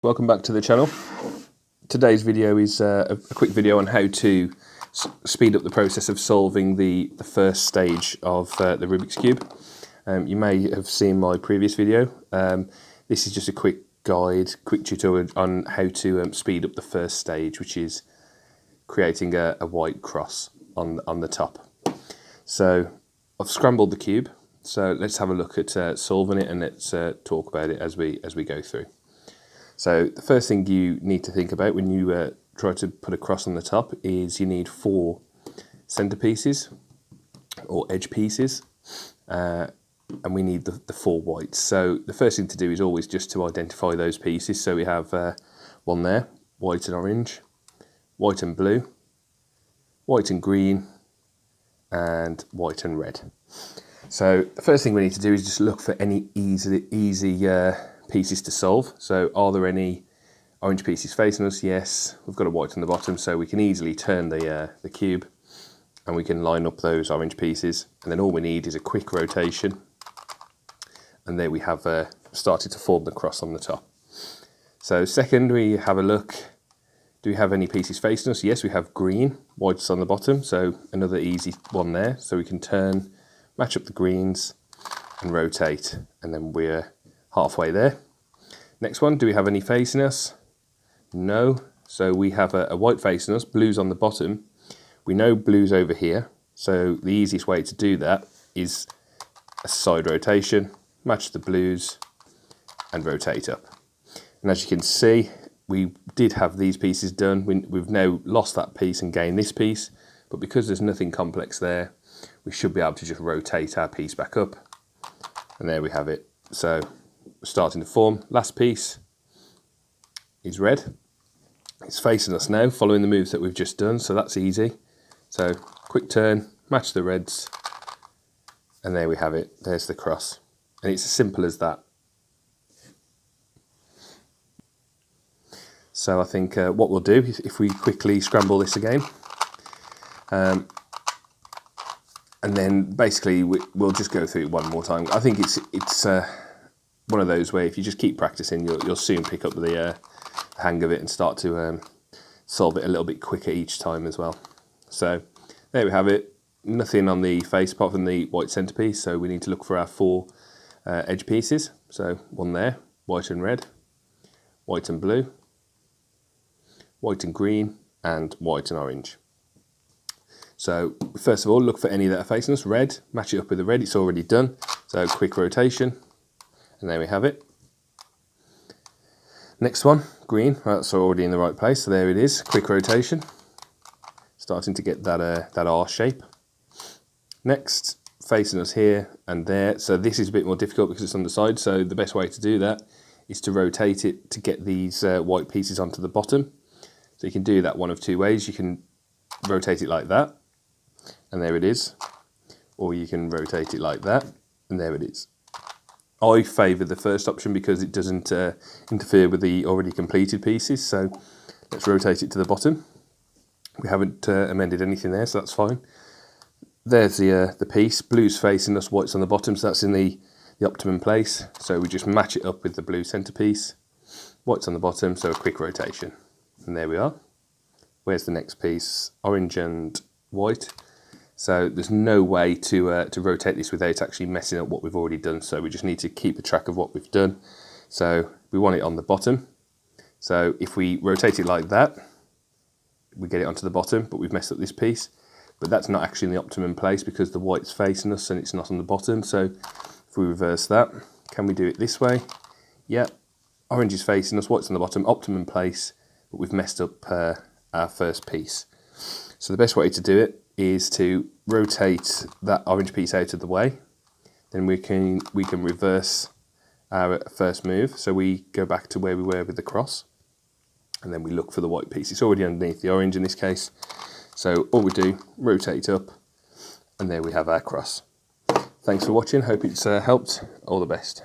Welcome back to the channel. Today's video is a quick video on how to speed up the process of solving the first stage of the Rubik's Cube. You may have seen my previous video. This is just a quick guide, quick tutorial on how to speed up the first stage, which is creating a white cross on the top. So I've scrambled the cube, so let's have a look at solving it, and let's talk about it as we go through. So the first thing you need to think about when you try to put a cross on the top is you need 4 center pieces or edge pieces, and we need the 4 whites. So the first thing to do is always just to identify those pieces. So we have one there, white and orange, white and blue, white and green, and white and red. So the first thing we need to do is just look for any easy pieces to solve. So are there any orange pieces facing us? Yes, we've got a white on the bottom, so we can easily turn the cube and we can line up those orange pieces, and then all we need is a quick rotation, and there we have started to form the cross on the top. So second, we have a look, do we have any pieces facing us? Yes, we have green, white's on the bottom, so another easy one there. So we can turn, match up the greens and rotate, and then we're halfway there. Next one, do we have any facing us? No. So we have a white facing us, blue's on the bottom. We know blue's over here, so the easiest way to do that is a side rotation, match the blues and rotate up. And as you can see, we did have these pieces done. We've now lost that piece and gained this piece, but because there's nothing complex there, we should be able to just rotate our piece back up, and there we have it. So starting to form. Last piece is red. It's facing us now, following the moves that we've just done, so that's easy. So quick turn, match the reds, and there we have it. There's the cross, and it's as simple as that. So I think what we'll do is if we quickly scramble this again, and then basically we'll just go through it one more time. I think it's one of those where if you just keep practicing, you'll soon pick up the hang of it and start to solve it a little bit quicker each time as well. So there we have it. Nothing on the face apart from the white centerpiece, so we need to look for our 4 edge pieces. So one there, white and red, white and blue, white and green, and white and orange. So first of all, look for any that are facing us. Red, match it up with the red, it's already done. So quick rotation, and there we have it. Next one, green, that's already in the right place, so there it is. Quick rotation, starting to get that R shape. Next, facing us here and there. So this is a bit more difficult because it's on the side, so the best way to do that is to rotate it to get these white pieces onto the bottom. So you can do that one of 2 ways. You can rotate it like that, and there it is. Or you can rotate it like that, and there it is. I favour the first option because it doesn't interfere with the already completed pieces. So let's rotate it to the bottom. We haven't amended anything there, so that's fine. There's the piece. Blue's facing us, white's on the bottom, so that's in the optimum place. So we just match it up with the blue centerpiece. White's on the bottom, so a quick rotation. And there we are. Where's the next piece? Orange and white. So there's no way to rotate this without actually messing up what we've already done. So we just need to keep a track of what we've done. So we want it on the bottom. So if we rotate it like that, we get it onto the bottom, but we've messed up this piece. But that's not actually in the optimum place because the white's facing us and it's not on the bottom. So if we reverse that, can we do it this way? Yep. Orange is facing us, white's on the bottom, optimum place, but we've messed up our first piece. So the best way to do it is to rotate that orange piece out of the way. Then we can reverse our first move. So we go back to where we were with the cross, and then we look for the white piece. It's already underneath the orange in this case. So all we do, rotate up, and there we have our cross. Thanks for watching. Hope it's helped. All the best.